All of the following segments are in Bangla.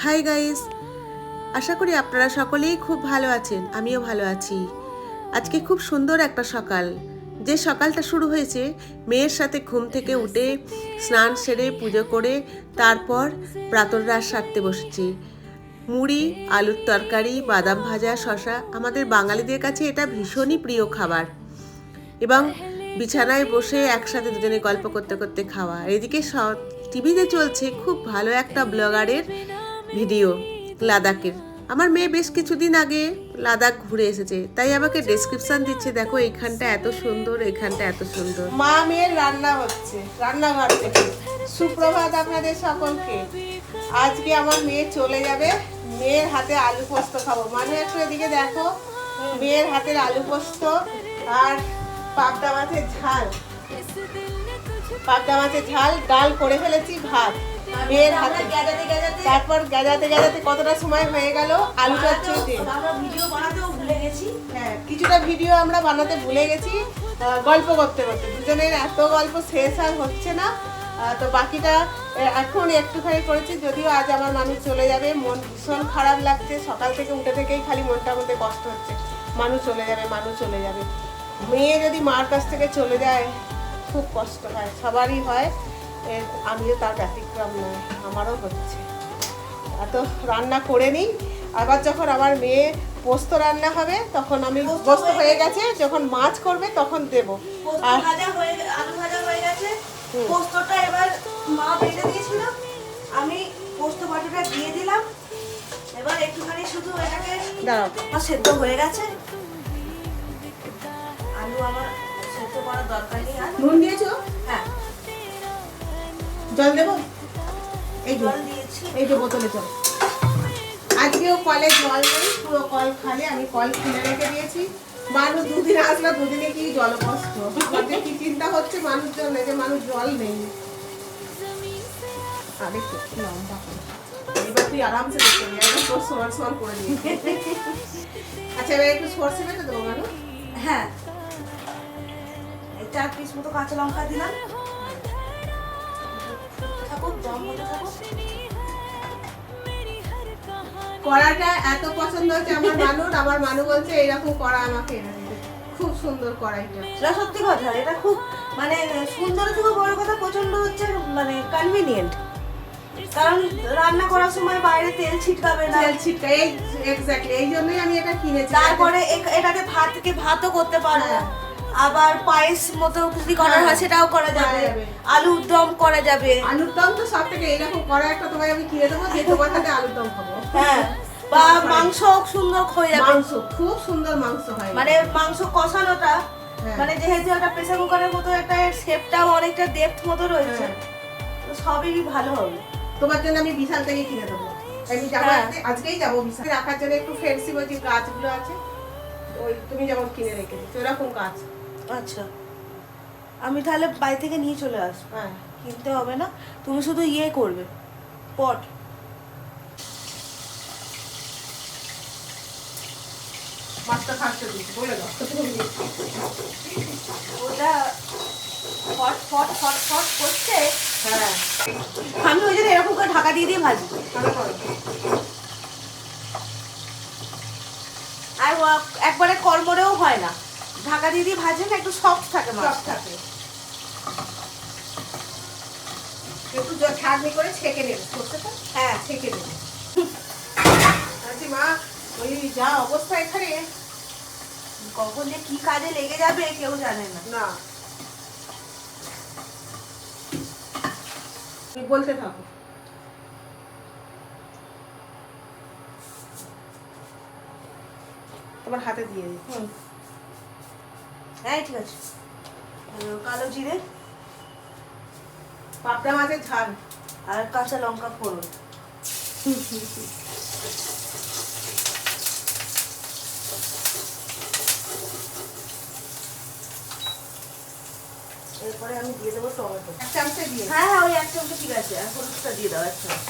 হাই গাইস, আশা করি আপনারা সকলেই খুব ভালো আছেন। আমিও ভালো আছি। আজকে খুব সুন্দর একটা সকাল। যে সকালটা শুরু হয়েছে মেয়ের সাথে ঘুম থেকে উঠে স্নান সেরে পুজো করে তারপর প্রাতরাশ সারতে বসেছি। মুড়ি, আলুর তরকারি, বাদাম ভাজা, শশা আমাদের বাঙালিদের কাছে এটা ভীষণই প্রিয় খাবার। এবং বিছানায় বসে একসাথে দুজনে গল্প করতে করতে খাওয়া। এদিকে টিভিতে চলছে খুব ভালো একটা ব্লগারের ভিডিও লাদাখের। আমার মেয়ে বেশ কিছুদিন আগে লাদাখ ঘুরে এসেছে, তাই আমাকে ডেসক্রিপশন দিচ্ছে, দেখো এইখানটা এত সুন্দর, এইখানটা এত সুন্দর। মা মেয়ের রান্না হচ্ছে রান্নাঘর থেকে। সুপ্রভাত আপনাদের সকলকে। আজকে আমার মেয়ে চলে যাবে, মেয়ের হাতে আলু পোস্ত খাবো। মানে একটু এদিকে দেখো, মেয়ের হাতের আলু পোস্ত আর পাবদা মাছের ঝাল। পাবদা মাছের ঝাল, ডাল করে ফেলেছি, ভাত মেয়ের হাতে। তারপর গাজাতে কতটা সময় হয়ে গেল আলু চচ্চড়িতে। ভিডিও বানাতেও ভুলে গেছি। হ্যাঁ, কিছুটা ভিডিও আমরা বানাতে ভুলে গেছি গল্প করতে করতে। দুজনের এত গল্প শেষ আর হচ্ছে না। তো বাকিটা এখন একটুখানি করেছি। যদিও আজ আমার মানুষ চলে যাবে, মন ভীষণ খারাপ লাগছে। সকাল থেকে উঠে থেকেই খালি মনটার মধ্যে কষ্ট হচ্ছে, মানুষ চলে যাবে, মানুষ চলে যাবে। মেয়ে যদি মার কাছ থেকে চলে যায় খুব কষ্ট হয়, সবারই হয়। আমিও তার ব্যতিক্রম নয়, আমারও হচ্ছে। এত রান্না করে নিই, আবার যখন আমার মেয়ে পোস্ত রান্না হবে তখন আমি পোস্ত হয়ে গেছে, যখন মাছ করবে তখন দেবো। আর আলু ভাজা হয়ে গেছে, পোস্তটা এবার মা বেটে দিয়েছিল, আমি পোস্ত বাটাটা দিয়ে দিলাম। এবার একটুখানি শুধু এটাকে দাঁড়াও, সেদ্ধ হয়ে গেছে। আলু আমার সেদ্ধ করার দরকার নেই। আর নুন দিয়েছো? হ্যাঁ। জল দেবো? জল দিয়েছি, এই যে বোতলে জল। আজকেও কলে জল নেই, পুরো কল খালি। আমি কল খুলে রেখে দিয়েছি। মানুষ দুদিন আসলো, দুদিনে কি জল কষ্ট। আমাদের কি চিন্তা হচ্ছে মানুষজন, যে মানুষ জল নেই। আরে কি লম্বা করে। এবার তুই আরামসে দেখতে পাবি, একদম তোর সমান সমান করে দিবি। আচ্ছা, এবার একটু সরষে বেটে দেবো মানুষ। হ্যাঁ, এই 4 পিস মতো কাঁচা লঙ্কা দিলাম। থাকুক, দম হতে থাকুক। কড়াটা এত পছন্দ হচ্ছে আমার মানু বলছে এইরকম কড়া আমাকে এনে দিতে। খুব সুন্দর কড়াইটা। এটা সত্যি কথা, এটা খুব মানে সুন্দর থেকে বড় কথা প্রচন্ড হচ্ছে মানে কনভিনিয়েন্ট। কারণ রান্না করার সময় বাইরে তেল ছিটকাবে না, তেল ছিটকা, এই এক্স্যাক্টলি এই জন্যই আমি এটা কিনেছি। তারপরে এটাকে ভাতও করতে পারো। আবার পায়েস মতো যদি করা হয় সেটাও করা যাবে, আলুর দম করা যাবে। আলুর দম তো সব থেকে এইরকম করা একটা তোমায় আমি কিনে দেবো, যে তোমার সাথে আলুর দম খাবো। হ্যাঁ, বা মাংস সুন্দর হয়ে যাবে। মাংস খুব সুন্দর মাংস হয়, মানে মাংস কষানোটা মানে যেহেতু একটা প্রেসার কুকারের মতো একটা শেপটাও অনেকটা ডেপথ মতো রয়েছে, তো সবই ভালো হবে। তোমার জন্য আমি বিশাল থেকে কিনে দেবো। আমি যাবো, আজকেই যাবো বিশাল রাখার জন্য। একটু ফ্যান্সি যে গাছগুলো আছে, ওই তুমি যেমন কিনে রেখে দিচ্ছ ওরকম গাছ। আচ্ছা, আমি তাহলে বাড়ি থেকে নিয়ে চলে আসবো। হ্যাঁ, কিনতে হবে না, তুমি শুধু ইয়ে করবে, পট। মাছটা থাকতে দিচ্ছি, বলে দাও। ওটা ফট ফট ফট ফট করছে। হ্যাঁ, আমি ওই জন্য এরকম করে ঢাকা দিয়ে দিয়ে ভাজবো। আর একবারে কড়মড়েও হয় না, ঢাকা দিয়ে দিয়ে ভাজলে একটু সফট থাকে, মাছ থাকে। একটু ছাঁকনি করে ছেঁকে নেবে সরষেটা। হ্যাঁ, ছেঁকে নেবে। মা ওই যা অবস্থা এখানে, কখন যে কি কাজে লেগে যাবে কেউ জানে না। না, তুমি বলতে থাকো। তোমার হাতে দিয়ে দিই। হ্যাঁ, ঠিক আছে। কালো জিরে, পাবদা মাছের ঝাল আর কাঁচা লঙ্কা ফোড়ন। এরপরে আমি দিয়ে দেবো টমেটো। এক চামচে দিয়ে। হ্যাঁ, ওই 1 চামচ ঠিক আছে। আর হলুদটা দিয়ে দাও 1 চামচ।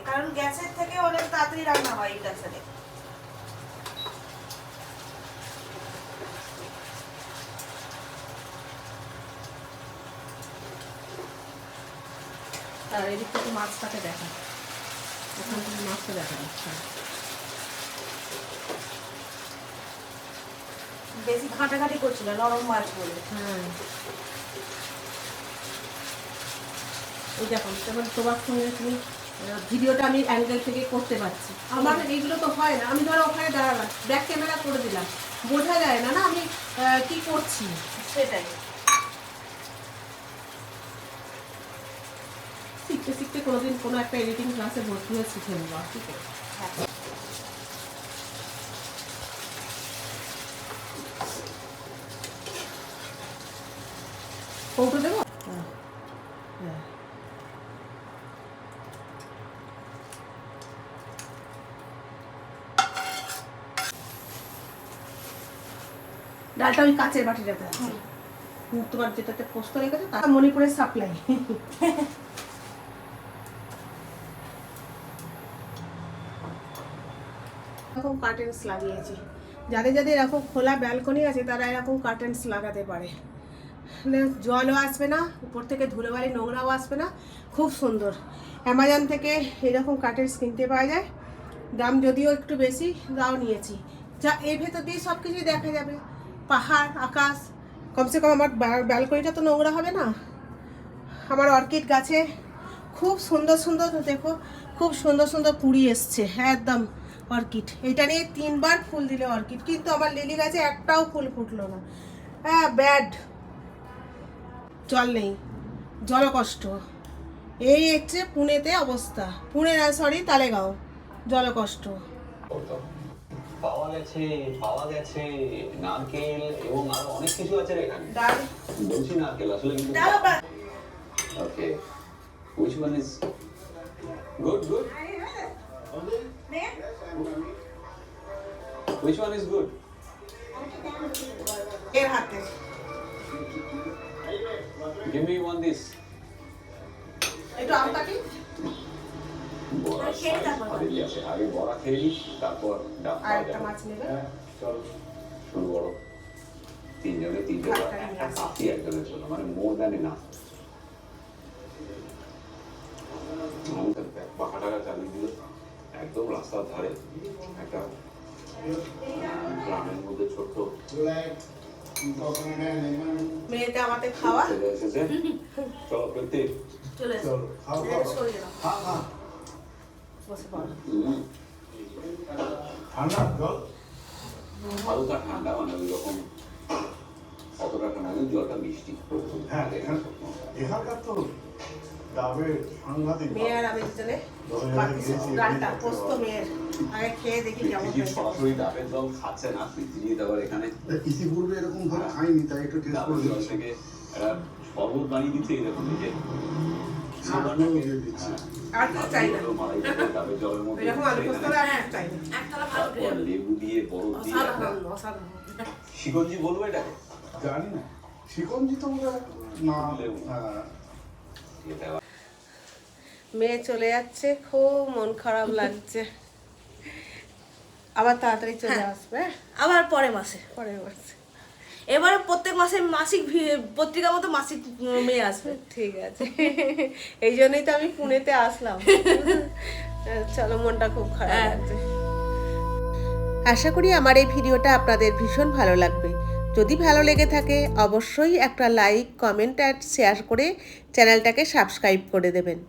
কারণ গ্যাসের থেকে অনেক তাড়াতাড়ি রান্না হয় ইন্ডাকশনে। আর এদিক থেকে মাছটাকে দেখা, ওখান থেকে মাছটা দেখা যাচ্ছে। বেশি ঘাঁটাঘাঁটি করছিল নরম মাছ বলে। হ্যাঁ, এই দেখো তোমার সঙ্গে তুমি ভিডিওটা আমি অ্যাঙ্গেল থেকে করতে পারছি। আমার এইগুলো তো হয় না, আমি ধরো ওখানে দাঁড়ালাম, ব্যাক ক্যামেরা করে দিলাম, বোঝা যায় না না আমি কি করছি। সেটাই শিখতে শিখতে কোনোদিন কোনো একটা এডিটিং ক্লাসে ভর্তি হয়ে শিখে নেবো, ঠিক আছে। কৌটো দেবো? হ্যাঁ। ডালটা ওই কাচের বাটিটাতে আছে। তোমার যেটাতে পোস্ত রেখেছো তার মণিপুরের সাপ্লাই। এরকম কার্টেন্স লাগিয়েছি, যাদের যাদের এরকম খোলা ব্যালকনি আছে তারা এরকম কার্টেন্স লাগাতে পারে। জলও আসবে না, উপর থেকে ধুলোবালি নোংরাও আসবে না, খুব সুন্দর। অ্যামাজন থেকে এরকম কার্টেন্স কিনতে পাওয়া যায়, দাম যদিও একটু বেশি, তাও নিয়েছি। যা এর ভেতর দিয়ে সব কিছুই দেখা যাবে, পাহাড়, আকাশ। কমসে কম আমার ব্যালকনিটা তো নোংরা হবে না। আমার অর্কিড গাছে খুব সুন্দর সুন্দর, দেখো খুব সুন্দর সুন্দর কুঁড়ি এসছে একদম অর্কিড। এটা নিয়ে 3 বার ফুল দিলে অর্কিড, কিন্তু আমার লিলি গাছে একটাও ফুল ফুটলো না। হ্যাঁ, ব্যাড। জল নেই, জলকষ্ট। এই হচ্ছে পুনেতে অবস্থা। পুনে না, সরি, তালেগাঁও জলকষ্ট। পাওয়া গেছে নারকেল এবং আরো অনেক কিছু আছে রে এখানে। ডাল বলছি নারকেল আসলে কিন্তু ওকে, which one is good? Which one is good? এর হাতে Give me one this. একটু আমটা কি বড়া আগে আছে, আগে বড়া খেয়ে নিই, তারপর ডাব আর খাওয়া একটা যাবে। মাছ নেবে। চলো শুরু করো। 3 জনে 3 জন, একটা কাশি একজনের জন্য, মানে মোর দ্যান এনাফ। আমি তো পাকা টাকা চালিয়ে দিল একদম রাস্তার ধারে একটা গ্রামের মধ্যে ছোট্ট মেয়েতে আমাদের খাওয়া। ছেলে এসেছে। চলো প্রত্যেক চলে এসো। বসে পড়ো। ঠান্ডা জল হালকা ঠান্ডা, মানে ওই রকম অতটা ঠান্ডা কিন্তু জলটা মিষ্টি। হ্যাঁ এখানকার তো ডাবের সাংঘাতিক মেয়ে আর আমি দুজনে ডালটা পোস্ত মেয়ের আগে খেয়ে দেখি কেমন পৃথিবীর হয়েছে। সরাসরি ডাবের জল খাচ্ছে না, পৃথিবী আবার এখানে ইতিপূর্বে এরকম ভাবে খাইনি, তাই একটু টেস্ট ডাবের করে জল দিচ্ছি। থেকে একটা শরবত বানিয়ে দিচ্ছে, এই দেখুন এই যে সামান্যও দিয়ে দিচ্ছি। আর কিছু চাই না, মালাই করে ডাবের জলের মধ্যে এরকম আলু পোস্ত আর কিছু চাই না। একতলা ভাত উঠে তারপর যাবে। লেবু দিয়ে বরফ দিয়ে একটা অসাধারণ অসাধারণ। শিকঞ্জি বলবো এটাকে। জানি না শিকঞ্জি তো আমরা না হ্যাঁ। এটা মেয়ে চলে যাচ্ছে, খুব মন খারাপ লাগছে। আবার তাড়াতাড়ি চলে আসবে, আবার পরের মাসে। পরের মাসে। এবারে প্রত্যেক মাসে মাসিক পত্রিকার মতো মাসিক মেয়ে আসবে। ঠিক আছে, এই জন্যই তো আমি পুনেতে আসলাম। চলো, মনটা খুব খারাপ হ্যাঁ। লাগছে। আশা করি আমার এই ভিডিওটা আপনাদের ভীষণ ভালো লাগবে। যদি ভালো লেগে থাকে অবশ্যই একটা লাইক, কমেন্ট আর শেয়ার করে চ্যানেলটাকে সাবস্ক্রাইব করে দেবেন।